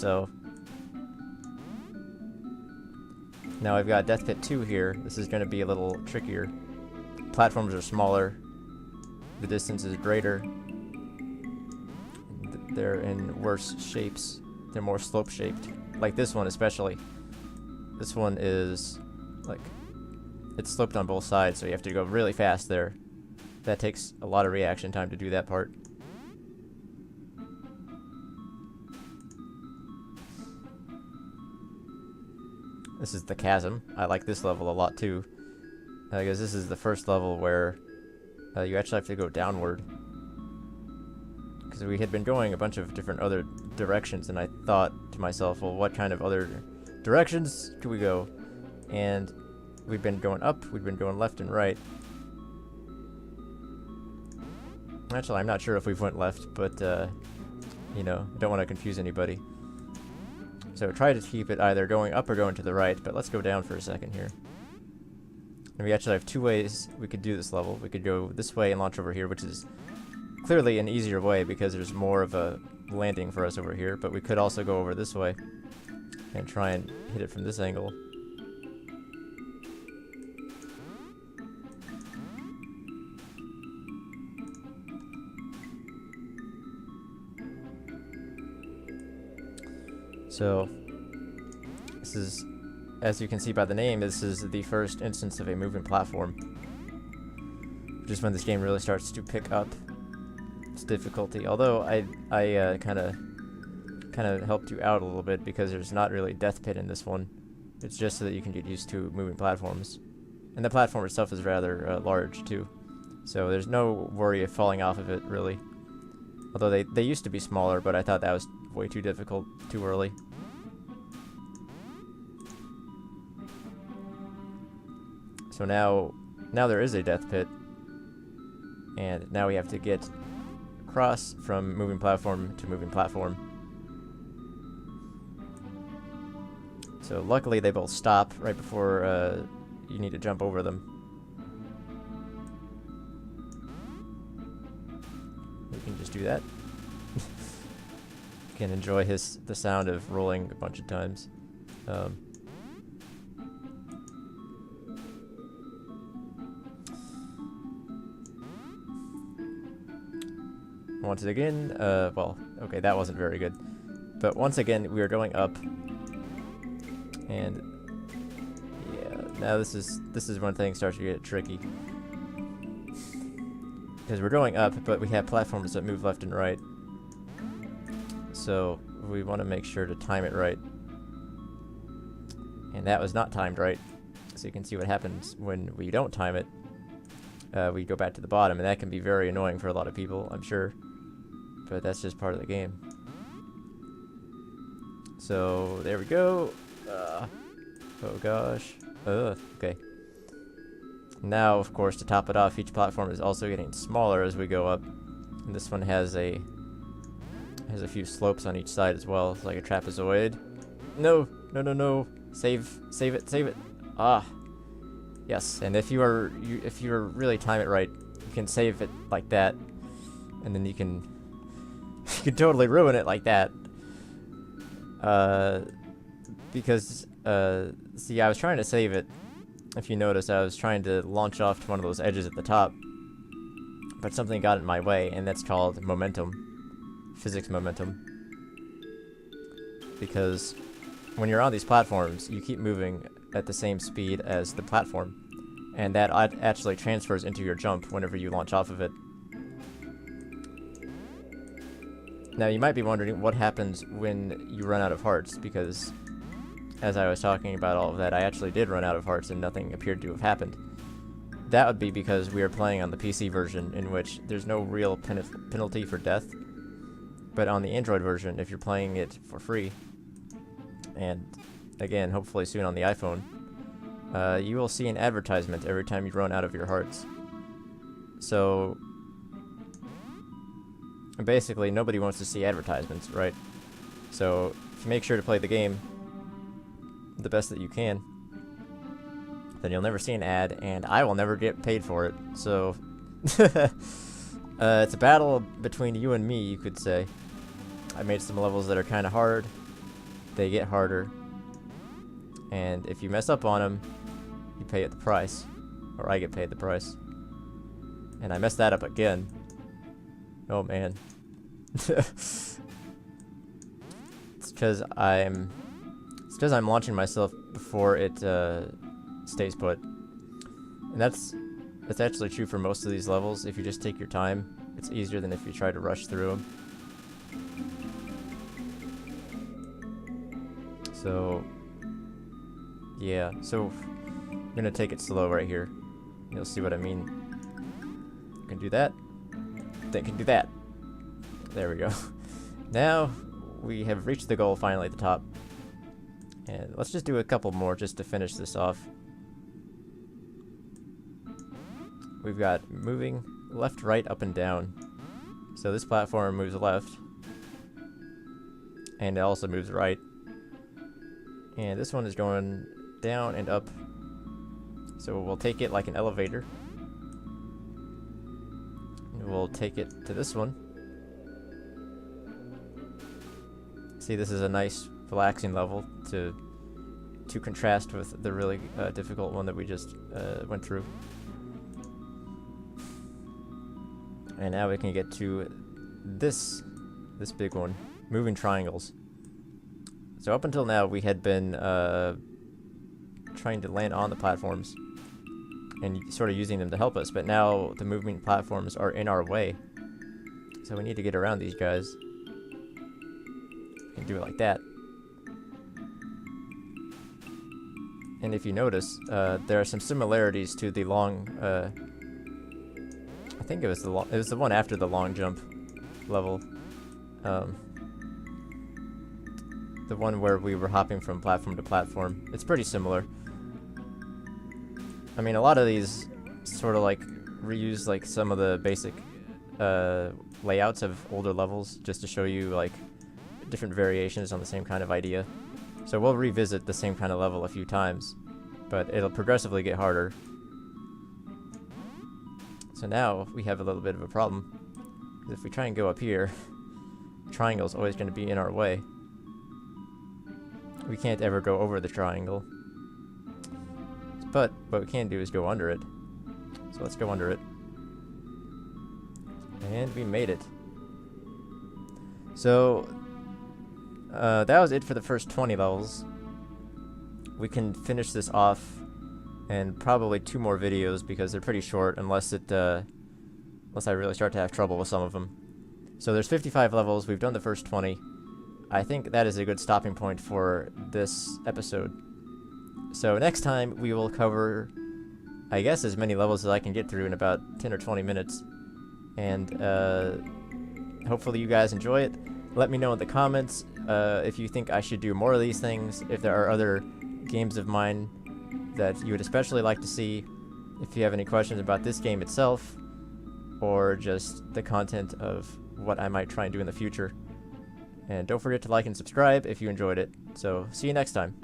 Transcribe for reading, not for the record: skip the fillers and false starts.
So now I've got Death Pit 2 here. This is going to be a little trickier. Platforms are smaller. The distance is greater. They're in worse shapes. They're more slope-shaped. Like this one especially. This one is, like, it's sloped on both sides, so you have to go really fast there. That takes a lot of reaction time to do that part. This is the chasm. I like this level a lot too, because this is the first level where you actually have to go downward. Because we had been going a bunch of different other directions, and I thought to myself, well, what kind of other directions could we go? And we've been going up, we've been going left and right. Actually, I'm not sure if we've went left, but, you know, I don't want to confuse anybody. So try to keep it either going up or going to the right, but let's go down for a second here. And we actually have two ways we could do this level. We could go this way and launch over here, which is clearly an easier way because there's more of a landing for us over here, but we could also go over this way and try and hit it from this angle. So, this is, as you can see by the name, this is the first instance of a moving platform. Just when this game really starts to pick up its difficulty. Although I kind of helped you out a little bit because there's not really Death Pit in this one. It's just so that you can get used to moving platforms. And the platform itself is rather large too. So there's no worry of falling off of it, really. Although they used to be smaller, but I thought that was way too difficult too early. So now there is a Death Pit. And now we have to get across from moving platform to moving platform. So luckily they both stop right before you need to jump over them. We can just do that. You can enjoy the sound of rolling a bunch of times. Once again, well, okay, that wasn't very good. But once again, we are going up. And yeah, now this is when things start to get tricky. Because we're going up, but we have platforms that move left and right. So we want to make sure to time it right. And that was not timed right. So you can see what happens when we don't time it. We go back to the bottom, and that can be very annoying for a lot of people, I'm sure. But that's just part of the game. So there we go. Oh gosh. Okay. Now, of course, to top it off, each platform is also getting smaller as we go up. And this one has a few slopes on each side as well. It's like a trapezoid. No, no, no, no. Save it. Ah. Yes, and if you really time it right, you can save it like that, and then you can totally ruin it like that. Because see, I was trying to save it. If you notice, I was trying to launch off to one of those edges at the top, but something got in my way, and that's called momentum, physics momentum. Because when you're on these platforms, you keep moving at the same speed as the platform, and that actually transfers into your jump whenever you launch off of it. Now you might be wondering what happens when you run out of hearts, because as I was talking about all of that, I actually did run out of hearts and nothing appeared to have happened. That would be because we are playing on the PC version, in which there's no real penalty for death. But on the Android version, if you're playing it for free, and again, hopefully soon on the iPhone, you will see an advertisement every time you run out of your hearts. So basically, nobody wants to see advertisements, right? So if you make sure to play the game the best that you can, then you'll never see an ad, and I will never get paid for it. So it's a battle between you and me, you could say. I made some levels that are kind of hard, they get harder. And if you mess up on them, you pay it the price. Or I get paid the price. And I messed that up again. Oh man. It's because I'm launching myself before it stays put. And that's actually true for most of these levels. If you just take your time, it's easier than if you try to rush through them. So yeah, so I'm gonna take it slow right here. You'll see what I mean. Can do that. Then can do that. There we go. Now we have reached the goal finally at the top. And let's just do a couple more just to finish this off. We've got moving left, right, up, and down. So this platform moves left. And it also moves right. And this one is going down and up. So we'll take it like an elevator. And we'll take it to this one. See, this is a nice relaxing level to contrast with the really difficult one that we just went through. And now we can get to this big one, moving triangles. So up until now we had been trying to land on the platforms and sort of using them to help us, but now the moving platforms are in our way. So we need to get around these guys. We can do it like that. And if you notice, there are some similarities to the long, I think it was the one after the long jump level. The one where we were hopping from platform to platform. It's pretty similar. I mean, a lot of these sort of like reuse like some of the basic layouts of older levels just to show you like different variations on the same kind of idea. So we'll revisit the same kind of level a few times, but it'll progressively get harder. So now we have a little bit of a problem. If we try and go up here, the triangle's always going to be in our way. We can't ever go over the triangle. But what we can do is go under it. So let's go under it. And we made it. So that was it for the first 20 levels. We can finish this off in probably 2 more videos because they're pretty short unless I really start to have trouble with some of them. So there's 55 levels. We've done the first 20. I think that is a good stopping point for this episode. So next time we will cover, I guess, as many levels as I can get through in about 10 or 20 minutes. And hopefully you guys enjoy it. Let me know in the comments if you think I should do more of these things, if there are other games of mine that you would especially like to see, if you have any questions about this game itself, or just the content of what I might try and do in the future. And don't forget to like and subscribe if you enjoyed it. So, see you next time.